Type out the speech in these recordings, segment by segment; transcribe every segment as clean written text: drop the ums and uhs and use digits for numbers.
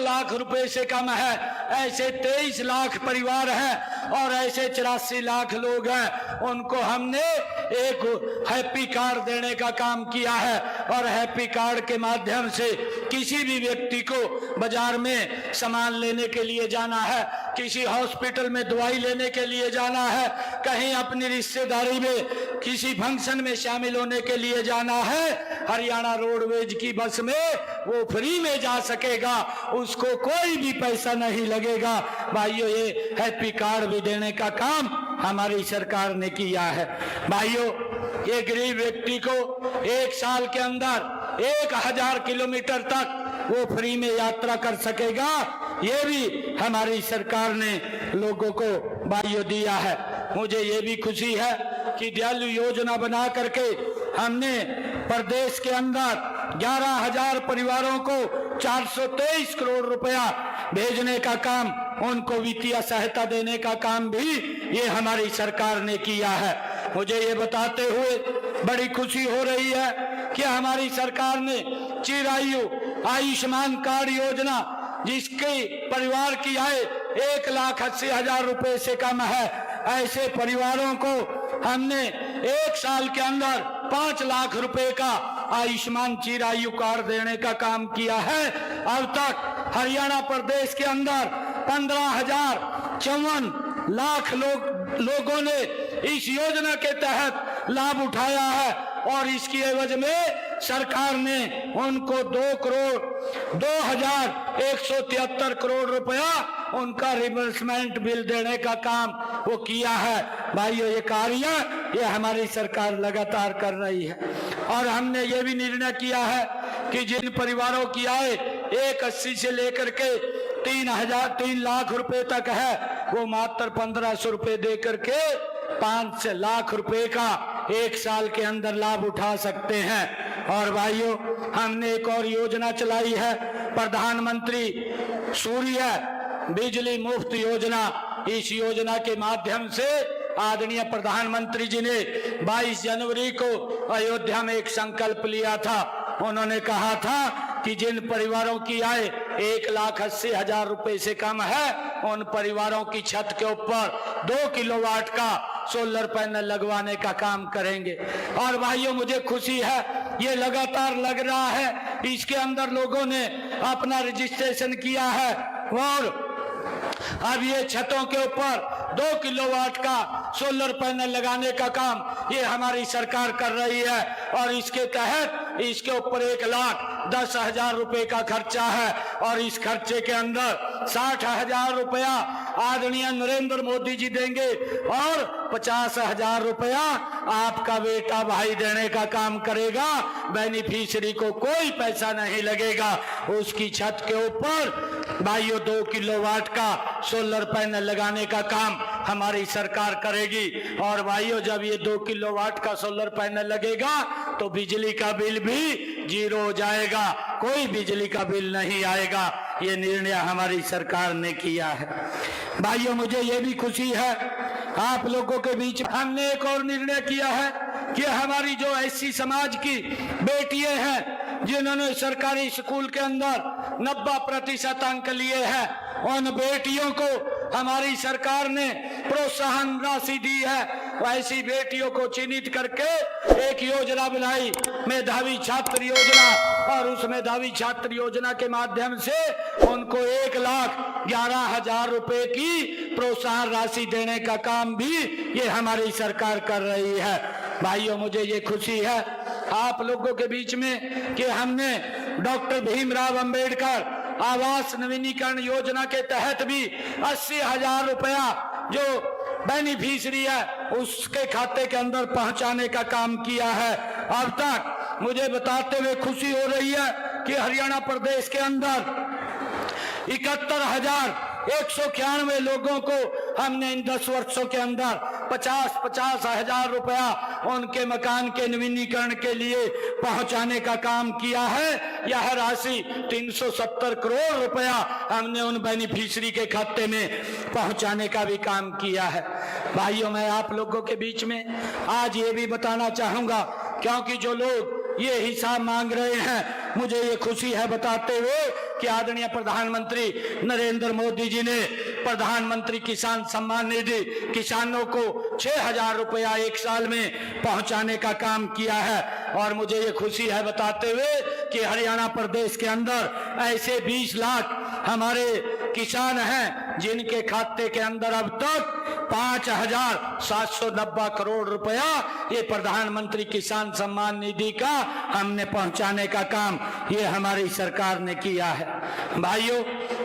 लाख रुपए से कम है, ऐसे 23 लाख परिवार हैं और ऐसे 84 लाख लोग हैं। उनको हमने एक हैप्पी कार्ड देने का काम किया है और हैप्पी कार्ड के माध्यम से किसी भी व्यक्ति को बाजार में सामान लेने के लिए जाना है, किसी हॉस्पिटल में दवाई लेने के लिए जाना है, कहीं अपनी रिश्तेदारी में किसी फंक्शन में शामिल होने के लिए जाना है, हरियाणा रोडवेज की बस में वो फ्री में जा सकेगा, उसको कोई भी पैसा नहीं लगेगा। भाइयों, ये हैप्पी कार्ड भी देने का काम हमारी सरकार ने किया है। भाइयों, ये गरीब व्यक्ति को 1 साल के अंदर 1000 किलोमीटर तक वो फ्री में यात्रा कर सकेगा। ये भी हमारी सरकार ने लोगों को भाइयों दिया है। मुझे ये भी खुशी है कि दयालु योजना बना करके हमने प्रदेश के अंदर 11,000 परिवारों को 423 करोड़ रुपया भेजने का काम, उनको वित्तीय सहायता देने का काम भी ये हमारी सरकार ने किया है। मुझे ये बताते हुए बड़ी खुशी हो रही है कि हमारी सरकार ने चिरायु आयुष्मान कार्ड योजना, जिसके परिवार की आय 1,80,000 रुपए से कम है, ऐसे परिवारों को हमने 1 साल के अंदर 5 लाख रुपए का आयुष्मान चिरायु कार्ड देने का काम किया है। अब तक हरियाणा प्रदेश के अंदर 15,054 लाख लोगों ने इस योजना के तहत लाभ उठाया है और इसकी एवज में सरकार ने उनको 2,173 करोड़ रुपया उनका रिवर्समेंट बिल देने का काम वो किया है। भाइयों, ये कार्य ये हमारी सरकार लगातार कर रही है और हमने ये भी निर्णय किया है कि जिन परिवारों की आय 1,80 से लेकर के 3 लाख रुपए तक है, वो मात्र 1,500 रुपए दे करके 5 लाख रुपए का 1 साल के अंदर लाभ उठा सकते हैं। और भाइयों, हमने एक और योजना चलाई है, प्रधानमंत्री सूर्य बिजली मुफ्त योजना। इस योजना के माध्यम से आदरणीय प्रधानमंत्री जी ने 22 जनवरी को अयोध्या में एक संकल्प लिया था। उन्होंने कहा था कि जिन परिवारों की आय 1,80,000 रुपए से कम है, उन परिवारों की छत के ऊपर 2 किलोवाट का सोलर पैनल लगवाने का काम करेंगे। और भाइयों, मुझे खुशी है, ये लगातार लग रहा है, इसके अंदर लोगों ने अपना रजिस्ट्रेशन किया है और अब ये छतों के ऊपर 2 किलोवाट का सोलर पैनल लगाने का काम ये हमारी सरकार कर रही है और इसके तहत इसके ऊपर 1,10,000 रुपए का खर्चा है और इस खर्चे के अंदर 60,000 रुपया आदरणीय नरेंद्र मोदी जी देंगे और 50,000 रुपया आपका बेटा भाई देने का काम करेगा। बेनिफिशियरी को कोई पैसा नहीं लगेगा। उसकी छत के ऊपर भाइयों 2 किलोवाट का सोलर पैनल लगाने का काम हमारी सरकार करेगी। और भाइयों, जब ये 2 किलोवाट का सोलर पैनल लगेगा तो बिजली का बिल भी 0 हो जाएगा, कोई बिजली का बिल नहीं आएगा। ये निर्णय हमारी सरकार ने किया है। भाइयों, मुझे ये भी खुशी है, आप लोगों के बीच हमने एक और निर्णय किया है कि हमारी जो ऐसी समाज की बेटियां हैं जिन्होंने सरकारी स्कूल के अंदर 90% अंक लिए हैं, उन बेटियों को हमारी सरकार ने प्रोत्साहन राशि दी है। ऐसी बेटियों को चिन्हित करके एक योजना बनाई, मेधावी छात्र योजना, और उस मेधावी छात्र योजना के माध्यम से उनको 1,11,000 रुपए की प्रोत्साहन राशि देने का काम भी ये हमारी सरकार कर रही है। भाइयों, मुझे ये खुशी है आप लोगों के बीच में कि हमने डॉक्टर भीमराव अंबेडकर आवास नवीनीकरण योजना के तहत भी 80,000 रुपया जो बेनिफिशियरी है उसके खाते के अंदर पहुंचाने का काम किया है। अब तक मुझे बताते हुए खुशी हो रही है कि हरियाणा प्रदेश के अंदर 71,191 लोगों को हमने इन 10 वर्षों के अंदर 50-50 हजार रुपया उनके मकान के नवीनीकरण के लिए पहुंचाने का काम किया है। यह राशि 370 करोड़ रुपया हमने उन बेनिफिशियरी के खाते में पहुंचाने का भी काम किया है। भाइयों, मैं आप लोगों के बीच में आज ये भी बताना चाहूंगा, क्योंकि जो लोग ये हिसाब मांग रहे हैं, मुझे ये खुशी है बताते हुए कि आदरणीय प्रधानमंत्री नरेंद्र मोदी जी ने प्रधानमंत्री किसान सम्मान निधि किसानों को 6,000 रुपया एक साल में पहुंचाने का काम किया है। और मुझे ये खुशी है बताते हुए कि हरियाणा प्रदेश के अंदर ऐसे 20 लाख हमारे किसान हैं जिनके खाते के अंदर अब तक 5,790 करोड़ रुपया ये प्रधानमंत्री किसान सम्मान निधि का हमने पहुंचाने का काम ये हमारी सरकार ने किया है। भाइयों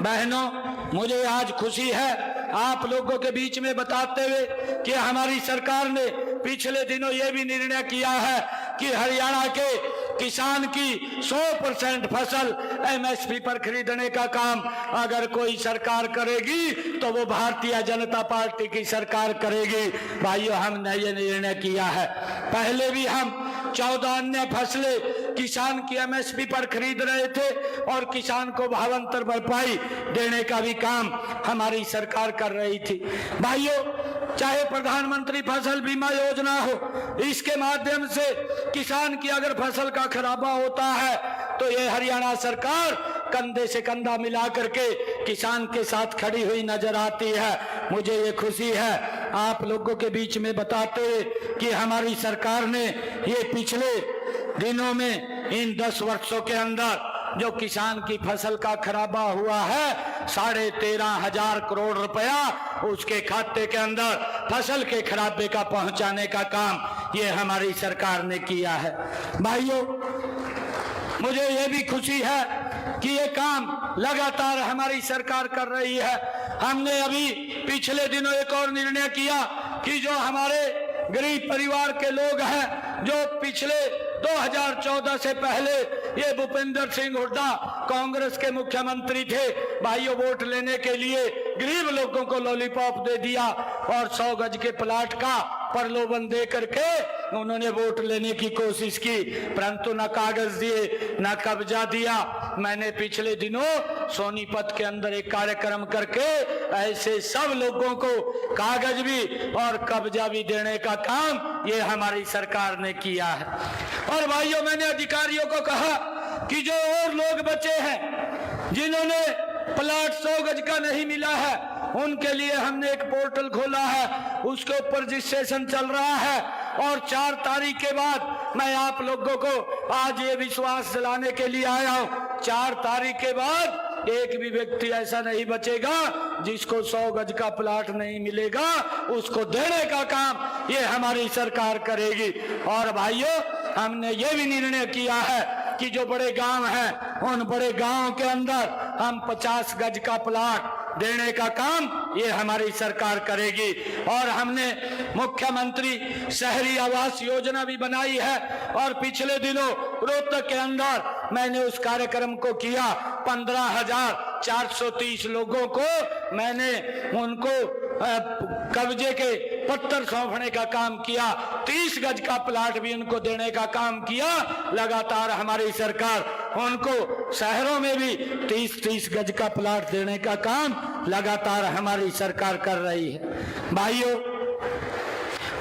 बहनों, मुझे आज खुशी है आप लोगों के बीच में बताते हुए कि हमारी सरकार ने पिछले दिनों ये भी निर्णय किया है कि हरियाणा के किसान की 100% फसल MSP पर खरीदने का काम अगर कोई सरकार करेगी तो वो भारतीय जनता पार्टी की सरकार करेगी। भाइयों, हमने ये निर्णय किया है। पहले भी हम 14 अन्य फसलें किसान की MSP पर खरीद रहे थे और किसान को भावांतर भरपाई देने का भी काम हमारी सरकार कर रही थी। भाइयों, चाहे प्रधानमंत्री फसल बीमा योजना हो, इसके माध्यम से किसान की अगर फसल का खराबा होता है तो ये हरियाणा सरकार कंधे से कंधा मिला करके किसान के साथ खड़ी हुई नजर आती है। मुझे ये खुशी है आप लोगों के बीच में बताते हुए कि हमारी सरकार ने ये पिछले दिनों में इन 10 वर्षों के अंदर जो किसान की फसल का खराबा हुआ है 13,500 करोड़ रुपया उसके खाते के अंदर फसल के खराबे का पहुंचाने का काम ये हमारी सरकार ने किया है। भाइयों, मुझे ये भी खुशी है कि ये काम लगातार हमारी सरकार कर रही है। हमने अभी पिछले दिनों एक और निर्णय किया कि जो हमारे गरीब परिवार के लोग हैं जो पिछले 2014 से पहले ये भूपेंद्र सिंह हुड्डा कांग्रेस के मुख्यमंत्री थे, भाइयों वोट लेने के लिए गरीब लोगों को लॉलीपॉप दे दिया और 100 गज के प्लाट का प्रलोभन दे करके उन्होंने वोट लेने की कोशिश की, परंतु न कागज दिए न कब्जा दिया। मैंने पिछले दिनों सोनीपत के अंदर एक कार्यक्रम करके ऐसे सब लोगों को कागज भी और कब्जा भी देने का काम ये हमारी सरकार ने किया है। और भाइयों, मैंने अधिकारियों को कहा कि जो और लोग बचे हैं जिन्होंने प्लाट 100 गज का नहीं मिला है उनके लिए हमने एक पोर्टल खोला है, उसके ऊपर रजिस्ट्रेशन चल रहा है और 4 तारीख के बाद मैं आप लोगों को आज ये विश्वास दिलाने के लिए आया हूँ, 4 तारीख के बाद एक भी व्यक्ति ऐसा नहीं बचेगा जिसको 100 गज का प्लाट नहीं मिलेगा, उसको देने का काम ये हमारी सरकार करेगी। और भाइयों, हमने ये भी निर्णय किया है कि जो बड़े गांव हैं उन बड़े गांव के अंदर हम 50 गज का प्लाट देने का काम ये हमारी सरकार करेगी। और हमने मुख्यमंत्री शहरी आवास योजना भी बनाई है और पिछले दिनों रोहतक के अंदर मैंने उस कार्यक्रम को किया। 15,430 लोगों को मैंने उनको कब्जे के पत्थर सौंपने का काम किया, 30 गज का प्लाट भी उनको देने का काम किया। लगातार हमारी सरकार उनको शहरों में भी 30-30 गज का प्लाट देने का काम लगातार हमारी सरकार कर रही है। भाइयों,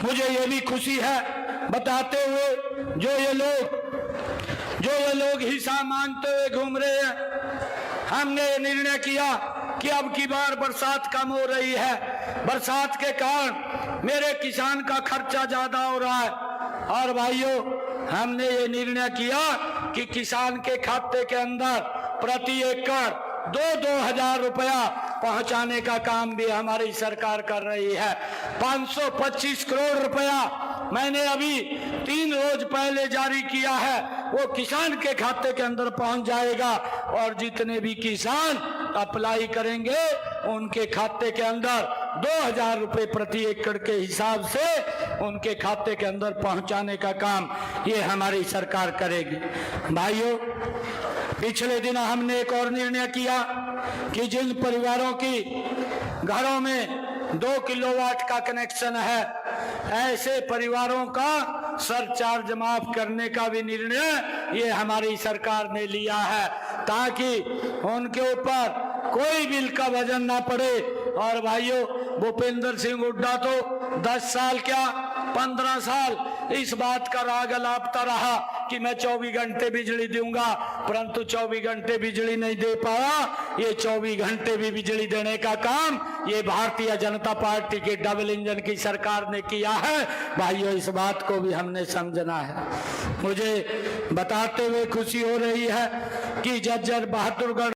मुझे ये भी खुशी है बताते हुए जो ये लोग हिस्सा मांगते हुए घूम रहे हैं, हमने ये निर्णय किया कि अब की बार बरसात कम हो रही है, बरसात के कारण मेरे किसान का खर्चा ज्यादा हो रहा है और भाइयों हमने ये निर्णय किया कि किसान के खाते के अंदर प्रति एकड़ 2-2 हजार रुपया पहुंचाने का काम भी हमारी सरकार कर रही है। 525 करोड़ रुपया मैंने अभी 3 रोज पहले जारी किया है, वो किसान के खाते के अंदर पहुंच जाएगा और जितने भी किसान अप्लाई करेंगे उनके खाते के अंदर 2,000 रुपए प्रति एकड़ के हिसाब से उनके खाते के अंदर पहुंचाने का काम ये हमारी सरकार करेगी। भाइयों, पिछले दिन हमने एक और निर्णय किया कि जिन परिवारों की घरों में 2 किलोवाट का कनेक्शन है ऐसे परिवारों का सरचार्ज माफ करने का भी निर्णय ये हमारी सरकार ने लिया है ताकि उनके ऊपर कोई बिल का वजन ना पड़े। और भाइयों, भूपेंद्र सिंह हुड्डा तो 10 साल क्या 15 साल इस बात का राग अलापता रहा कि मैं 24 घंटे बिजली दूंगा, परंतु 24 घंटे बिजली नहीं दे पाया। ये 24 घंटे भी बिजली देने का काम ये भारतीय जनता पार्टी के डबल इंजन की सरकार ने किया है। भाइयों, इस बात को भी हमने समझना है। मुझे बताते हुए खुशी हो रही है कि जज्जर बहादुरगढ़